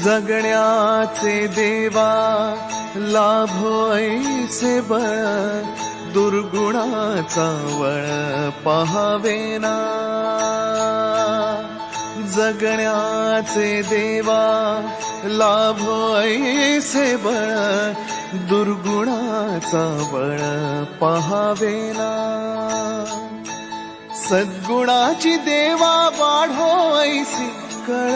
जगण्याचे देवा लाभो ऐसे बळ, दुर्गुणाचा वळ पहावेना. जगण्याचे देवा लाभो ऐसे बळ, दुर्गुणाचा बळ पहावेना. सद्गुणाची देवा वाढो ऐसी कळ.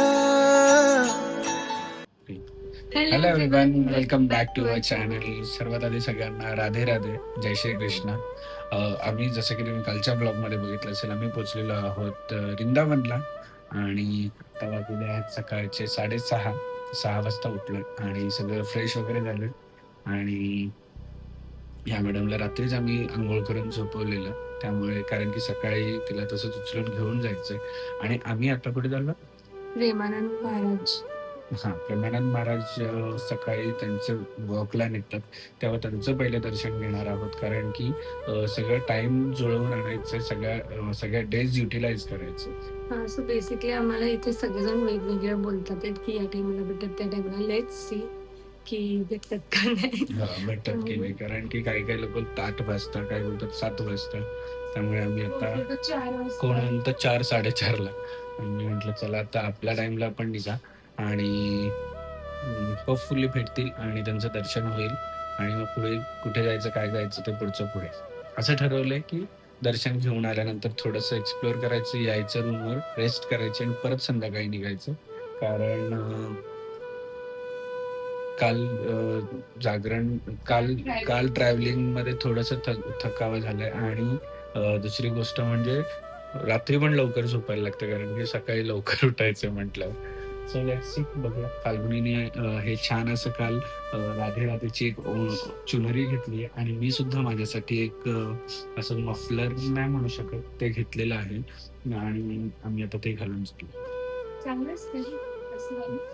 Hello everyone, welcome back to our channel. सर्वात आधी सगळ्यांना राधे राधे, जय श्री कृष्ण. आम्ही जसं की तुम्ही कालच्या ब्लॉगमध्ये बघितलं असेल, आम्ही पोचलेलो आहोत वृंदावनला. आणि आता वाजले आहेत सकाळचे 6:30 वाजता उठलो आणि सगळं फ्रेश वगैरे झालं. आणि ह्या मॅडमला रात्रीच आम्ही आंघोळ करून झोपवलेलं, त्यामुळे कारण की सकाळी तिला तसंच उचलून घेऊन जायचंय. आणि आम्ही आता कुठे चाललो? प्रेमानंद महाराज. प्रेमानंद महाराज सकाळी त्यांचं वॉकला निघतात, तेव्हा त्यांचं पहिलं दर्शन घेणार आहोत. कारण की सगळं टाइम जुळवून आणायचं, सगळ्या डेज युटिलाइज करायचं. सो बेसिकली आम्हाला इथे सगळेजण वेगवेगळे बोलतात की या टाइमला भेटतात, त्या टाइमला. लेट्स सी की भेटतात का नाही. भेटतात की नाही, कारण की काही लोक 8 वाजता, काही बोलतात 7 वाजता. त्यामुळे आम्ही आता कोण म्हणतं 4-4:30ला. आणि म्हटलं चला आता आपल्या टाइमला पण निघा आणि होपफुली भेटतील आणि त्यांचं दर्शन होईल. आणि मग पुढे कुठे जायचं, काय जायचं ते पुढचं पुढे. असं ठरवलंय की दर्शन घेऊन आल्यानंतर थोडंसं एक्सप्लोअर करायचं, यायचं रूमवर, रेस्ट करायची आणि परत संध्याकाळी निघायचं. कारण काल ट्रॅव्हलिंग मध्ये थोडंसं थकावा झालाय. आणि दुसरी गोष्ट म्हणजे रात्री पण लवकर झोपायला लागतं, कारण की सकाळी लवकर उठायचं म्हटलं. सो लेट्स सी, बघूया. फाल्गुनीने हे छान असं काल राधे राधेची एक चुनरी घेतली आहे. आणि मी सुद्धा माझ्यासाठी एक असं मफलर नाही म्हणू शकत, ते घेतलेलं आहे. आणि आम्ही आता ते घालून जातो.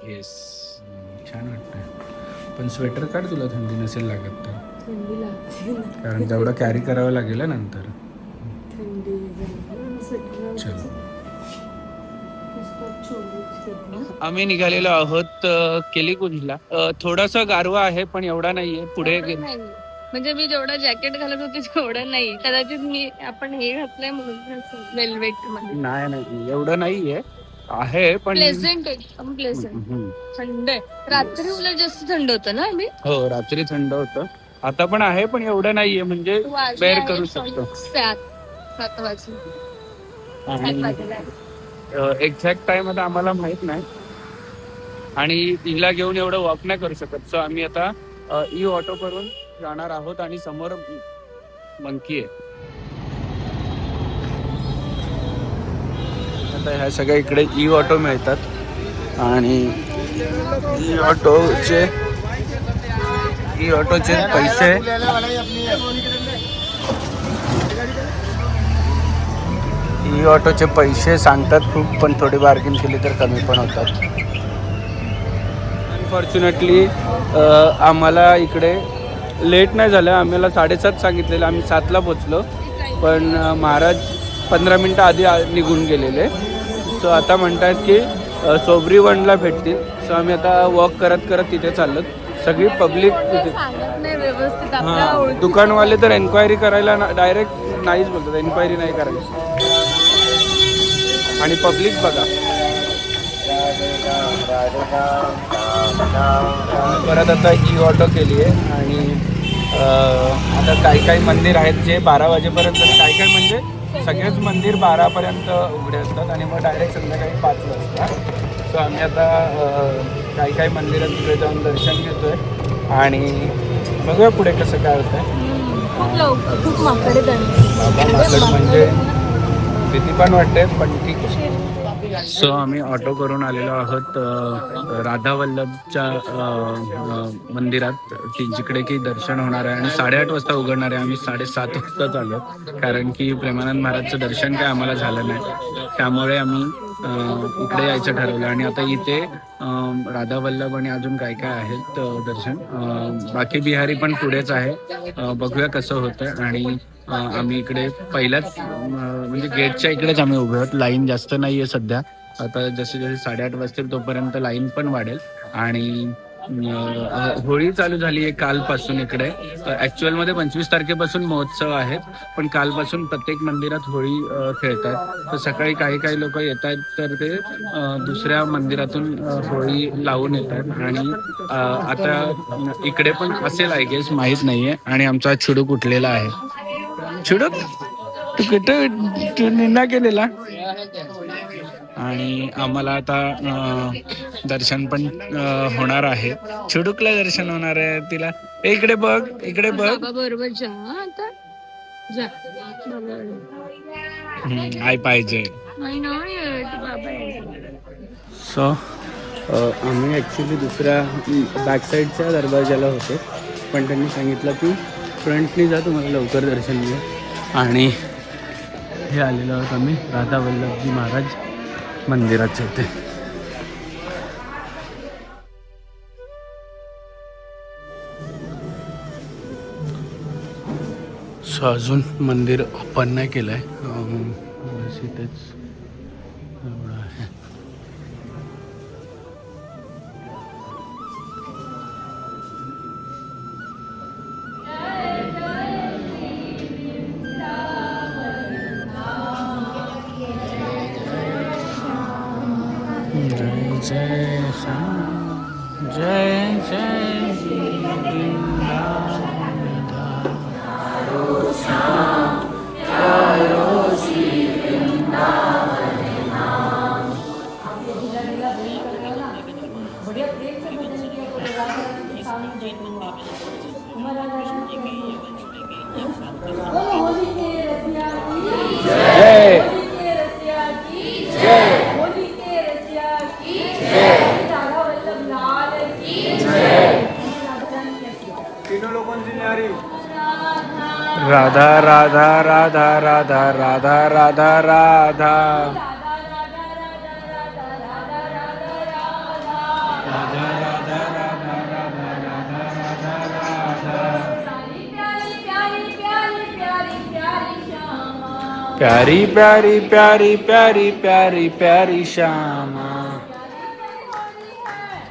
येस, छान वाटतंय. पण स्वेटर काढ, तुला थंडी नसेल लागत तर. थंडी लागते, कारण तेवढं कॅरी करावं लागेल नंतर. थंडी. आम्ही निघालेलो आहोत केलिकुंजला. थोडासा गारवा आहे पण एवढा नाहीये. पुढे म्हणजे मी जेवढा जॅकेट घालत होते तेवढं नाही. कदाचित आपण हे घातलंय म्हणून वेलवेट मध्ये. नाही एवढं नाहीये, आहे पण प्लेझेंट एकदम प्लेझेंट. थंड आहे. रात्री उलट जास्त थंड होतं ना आम्ही. हो, रात्री थंड होतं. आता पण आहे पण एवढं नाहीये, म्हणजे बेअर करू शकतो. 7 वाजले. एक्झॅक्ट टाइम आता आम्हाला माहित नाही आणि हिला घेऊन एवढं वॉक नाही करू शकत. सो आम्ही आता ई ऑटो करून जाणार आहोत. आणि समोर मंकी आहे. आता ह्या सगळ्या इकडे ई ऑटो मिळतात. आणि ई ऑटोचे पैसे सांगतात खूप, पण थोडी बार्गेन केली तर कमी पण होतात. अनफॉर्च्युनेटली आम्हाला इकडे लेट नाही झालं. आम्हाला 7:30 सांगितलेलं, आम्ही 7ला पोचलो. पण महाराज 15 मिनटं आधी निघून गेलेले. सो आता म्हणतात की सोबरी वनला भेटतील. सो आम्ही आता वॉक करत करत तिथे चाललो. सगळी पब्लिक दुकानवाले तर एन्क्वायरी करायला डायरेक्ट नाहीच बोलतात, एन्क्वायरी नाही करायची. आणि पब्लिक बघा. परत आता ई ऑटो केली आहे. आणि आता काही मंदिर आहेत जे 12 वाजेपर्यंत, काही म्हणजे सगळेच मंदिर 12पर्यंत उघडे असतात आणि मग डायरेक्ट संध्याकाळी 5 वाजता. सो आम्ही आता काही मंदिरात तिकडे जाऊन दर्शन घेतोय आणि बघूया पुढे कसं काय होतंय. खूप माकडे म्हणजे भीती पण वाटते, पण ठीक आहे. सो आम्ही ऑटो करून आलेलो आहोत राधा वल्लभच्या मंदिरात, की जिकडे की दर्शन होणार आहे आणि 8:30 वाजता उघडणार आहे. आम्ही 7:30 वाजताच आलो, कारण की प्रेमानंद महाराजचं दर्शन काय आम्हाला झालं नाही. त्यामुळे आम्ही इकडे यायचं ठरवलं. आणि आता इथे राधा वल्लभ आणि अजून काय आहेत दर्शन. बाकी बिहारी पण पुढेच आहे. बघूया कसं होतं. आणि आम्ही इकडे पहिल्याच म्हणजे गेटच्या इकडेच आम्ही उभे आहोत. लाईन जास्त नाही आहे सध्या. आता जसे 8:30 वाजतील तोपर्यंत लाईन पण वाढेल. आणि होळी चालू झाली आहे कालपासून इकडे. ऍक्च्युअल मध्ये 25 तारखेपासून महोत्सव आहेत, पण कालपासून प्रत्येक मंदिरात होळी खेळतात. तर सकाळी काही काही लोक येत आहेत, तर ते दुसऱ्या मंदिरातून होळी लावून येतात. आणि आता इकडे पण असेल आय गेस, माहीत नाहीये. आणि आमचा चिडूक उठलेला आहे. चिडूक तू कुठं तू निन्ना केलेला. आणि आम्हाला आता दर्शन पण होणार आहे. चिडूकला दर्शन होणार आहे. तिला इकडे बघ, इकडे बघ. बाबा बरोबर जा आता जा. आई पाहिजे. सो आम्ही ॲक्च्युली दुसऱ्या बॅक साईडच्या दरवाजाला होतो, पण त्यांनी सांगितलं की फ्रंटनी जा, तुम्हाला लवकर दर्शन मिळेल. आणि हे आलेलो आहोत आम्ही राधा वल्लभजी महाराज मंदिराचे इथे. सो अजून मंदिर ओपन नाही केलं आहे, बस इथेच एवढं आहे. जय जय श्याम, जय जय राधा राधा राधा राधा राधा राधा राधा प्यारी प्यारी प्यारी प्यारी प्यारी प्यारी श्यामा.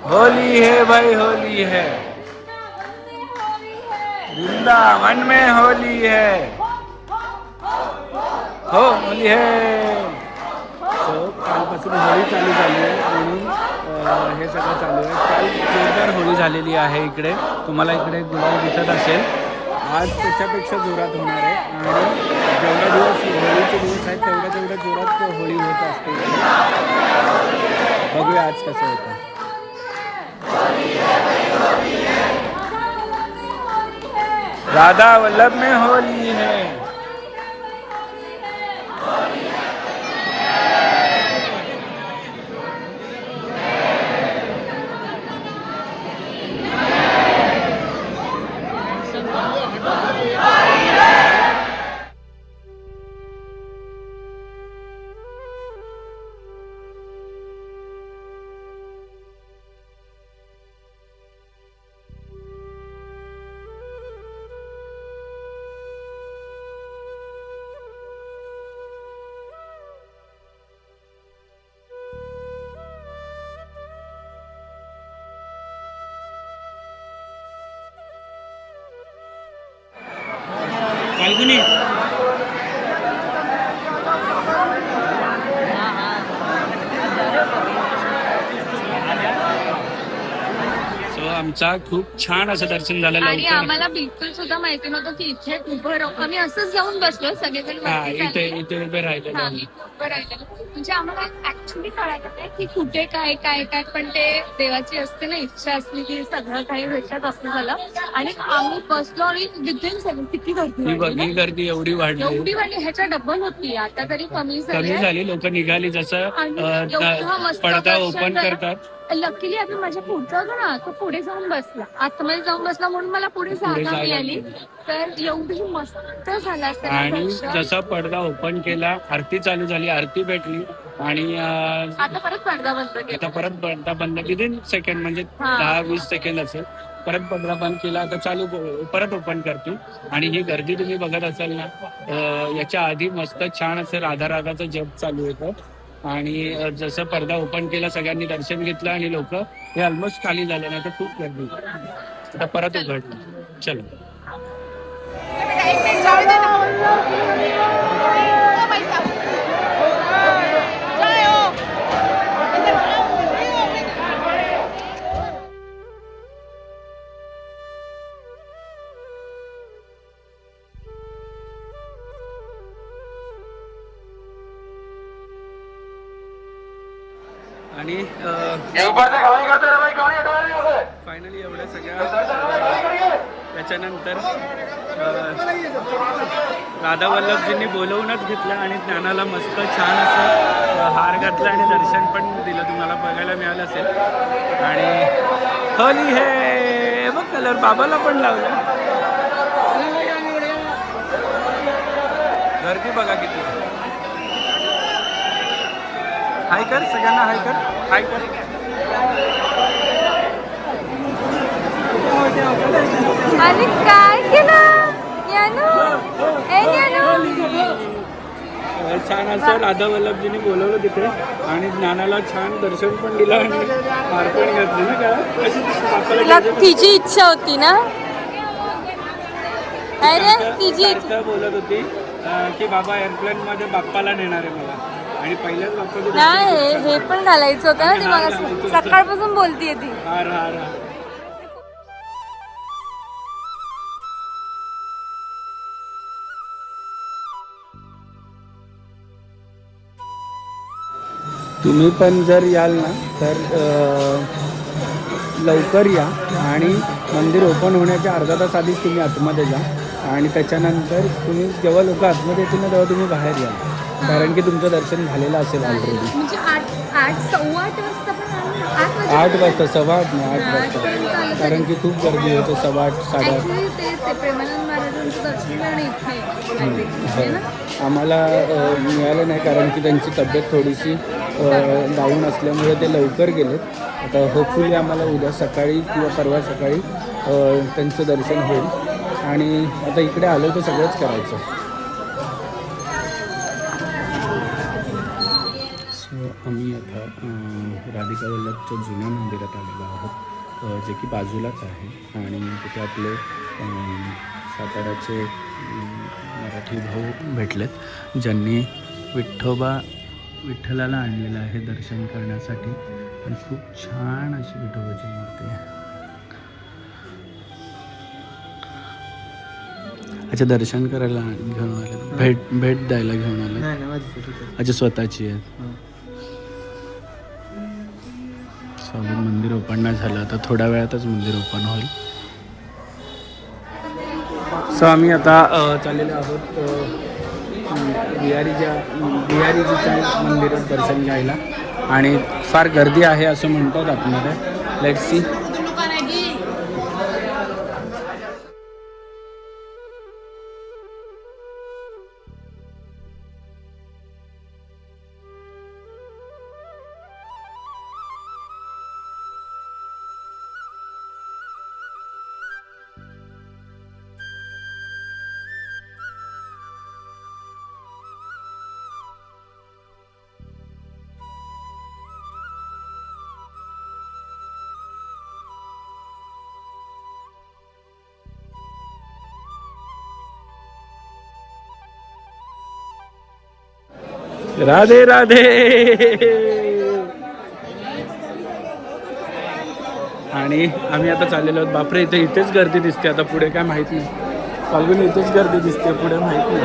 होली है भाई, होली है, वृंदावन में होली है, हो होली है. सो कालपासून होळी चालू झाली आहे, म्हणून हे सगळं चालू आहे. काल जोरदार होळी झालेली आहे इकडे. तुम्हाला इकडे गुलाल दिसत असेल. आज त्याच्यापेक्षा जोरात होणार आहे. आणि जेवढा दिवस होळीचे दिवस आहेत तेवढ्या जोरात होळी होत असते. बघूया आज कसं होतं. राधा वल्लभ में होली है. फाल्गुनी आमचा खूप छान असं दर्शन झालं. आणि आम्हाला बिलकुल सुद्धा माहिती नव्हतं की इथे उभं राहू. आम्ही असंच जाऊन बसलो सगळेजण. इथे उभे राहिले. म्हणजे आम्हाला ऍक्च्युली कळायला नाही की कुठे काय काय काय, पण ते देवाची असते ना इच्छा असली की सगळं काही भेटत असं झालं. आणि आम्ही बसलो आणि विदिन सेकंड किती गर्दी एवढी वाढली ह्याच्या डबल होती. आता तरी कमी झाली. लोक निघाली. जसं पडदा ओपन करतात. लकीली आम्ही माझ्या पुढचा होतो ना, तो पुढे जाऊन बसला, आतमध्ये जाऊन बसला, म्हणून मला पुढे जागा मिळाली. तर एवढी मस्त झाला. आणि जसा पडदा ओपन केला, आरती चालू झाली, आरती भेटली. आणि आता परत पडदा बंद विदिन सेकंड, म्हणजे 10-20 सेकंड असेल. परत पडदा बंद केला, आता चालू परत ओपन करतो. आणि ही गर्दी तुम्ही बघत असाल ना, याच्या आधी मस्त छान असं राधा राधाचं जप चालू होतं. आणि जसं पडदा ओपन केला, सगळ्यांनी दर्शन घेतलं आणि लोक हे ऑलमोस्ट खाली झालं नाही तर खूप गर्दी आता परत उघडलं. चलो आणि फायनली एवढ्या सगळ्या त्याच्यानंतर राधा वल्लभजींनी बोलवूनच घेतलं आणि ज्ञानाला मस्त छान असं हार घातला आणि दर्शन पण दिलं, तुम्हाला बघायला मिळालं असेल. आणि होली हे बघ कलर बाबाला पण लावला. गर्दी बघा किती. हाय कर सगळ्यांना, हाय कर, हाय कर. आणि काय केलं छान असं राधा वल्लभजींनी बोलवलं तिथे आणि ज्ञानाला छान दर्शन पण दिलं आणि हार पण घातली ना. काय तिची इच्छा होती ना, अरे तिची बोलत होती की बाबा एअरप्लेन मध्ये बाप्पाला नेणार आहे मला, आणि पहिल्याच बाप्पाचं नाही हे पण घालायचं होतं ना. ती मला सकाळपासून बोलतीये ती. हार हार हार. तुम्ही पण जर याल ना तर लवकर या आणि मंदिर ओपन होण्याच्या अर्धा तास आधीच तुम्ही आतमध्ये जा आणि त्याच्यानंतर तुम्ही जेव्हा लोक आतमध्ये येतील ना तेव्हा तुम्ही बाहेर या, कारण की तुमचं दर्शन झालेलं असेल ऑलरेडी. म्हणजे 8:15 वाजता पण 8 वाजता 8:15 नाही 8 वाजता, कारण की खूप गर्दी होते. 8:15 8:30. प्रेमानंद महाराजांचं दर्शन करणं इथे आम्हाला मिळालं नाही कारण की त्यांची तब्येत थोडीशी डाऊन असल्यामुळे ते लवकर गेलेत. आता होपफुली आम्हाला उद्या सकाळी किंवा परवा सकाळी त्यांचं दर्शन होईल. आणि आता इकडे आलो तर सगळंच करायचं. सो आम्ही आता राधिका वल्लभच्या जुन्या मंदिरात आलेलो आहोत, जे की बाजूलाच आहे. आणि तिथे आपले साताऱ्याचे मराठी भाऊ भेटलेत, ज्यांनी विठ्ठलाला आणलेलं आहे दर्शन करण्यासाठी. आणि खूप छान अशी विठोबाची मूर्ती आहे. अच्छा, दर्शन करायला घेऊन आले, भेट द्यायला घेऊन आले. अच्छा, स्वतःची आहे. अजून मंदिर ओपन नाही झालं, आता थोड्या वेळातच मंदिर ओपन होईल. सो आम्ही आता चाललेलो आहोत बिहारीजीच्या मंदिरात दर्शन घ्यायला. आणि फार गर्दी आहे असं म्हणतात आतमध्ये. Let's see. राधे राधे. आणि आम्ही आता चाललेलो आहोत. बापरे, इथेच गर्दी दिसते. आता पुढे काय माहित नाही. फाल्गुन इथेच गर्दी दिसते, पुढे माहित नाही.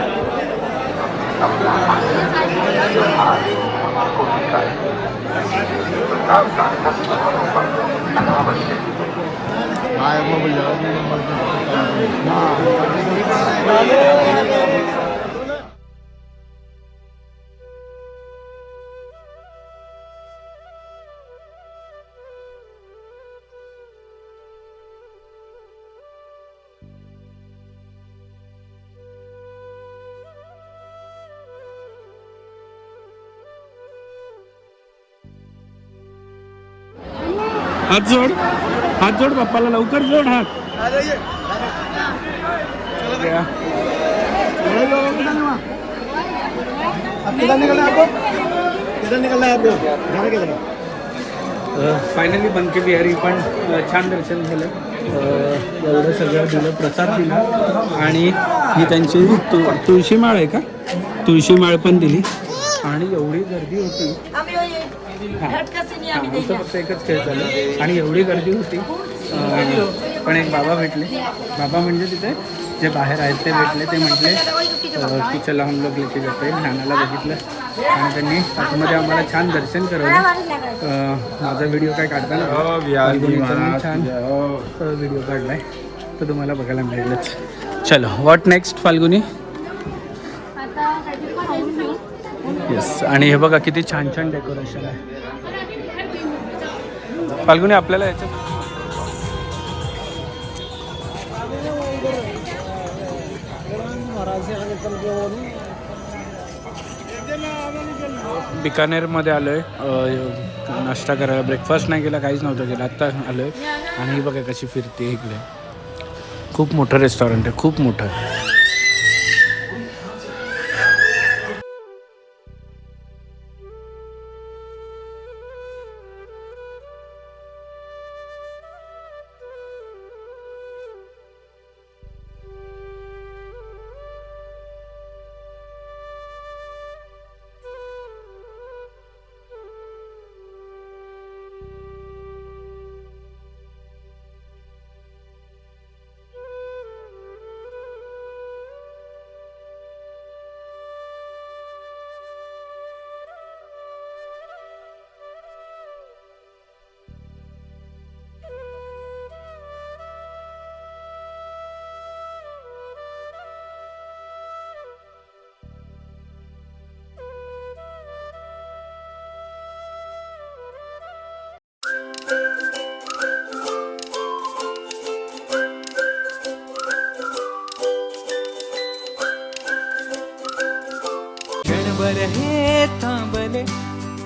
हात जोड बाप्पाला, लवकर जोड हात. फायनली बनके बिहारी पण छान दर्शन झालं. एवढं सगळं दिलं, प्रसाद दिला आणि ही त्यांची तुळशी माळ आहे का, तुळशी माळ पण दिली. आणि एवढी गर्दी होती. आमचं फक्त एकच खेळ झालं आणि एवढी गर्दी होती. पण एक बाबा भेटले. बाबा म्हणजे तिथे जे बाहेर आहेत ते भेटले. ते म्हटले की चला हम लोग लेके जाते. नानाला बघितलं आणि त्यांनी आतमध्ये आम्हाला छान दर्शन करवलं. माझा व्हिडिओ काय काढताना छान व्हिडिओ काढलाय, तो तुम्हाला बघायला मिळेलच. चलो, व्हॉट नेक्स्ट फाल्गुनी? येस. आणि हे बघा किती छान छान डेकोरेशन आहे. फाल्गुनी आपल्याला याच्यात बिकानेरमध्ये आलो आहे नाश्ता करायला. ब्रेकफास्ट नाही केला, काहीच नव्हतं केलं, आत्ता आलो आहे. आणि ही बघा कशी फिरते इकडे. खूप मोठं रेस्टॉरंट आहे, खूप मोठं आहे. क्षणभर हे थांबले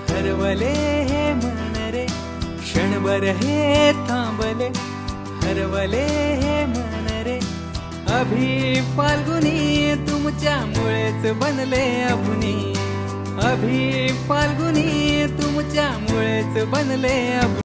हरवले हे मन रे, क्षणभर हे थांबले हरवले हे मन रे. अभि फाल्गुनी तुमच्यामुळेच बनले अभुनी, अभि फाल्गुनी तुमच्यामुळेच बनले अभुनी.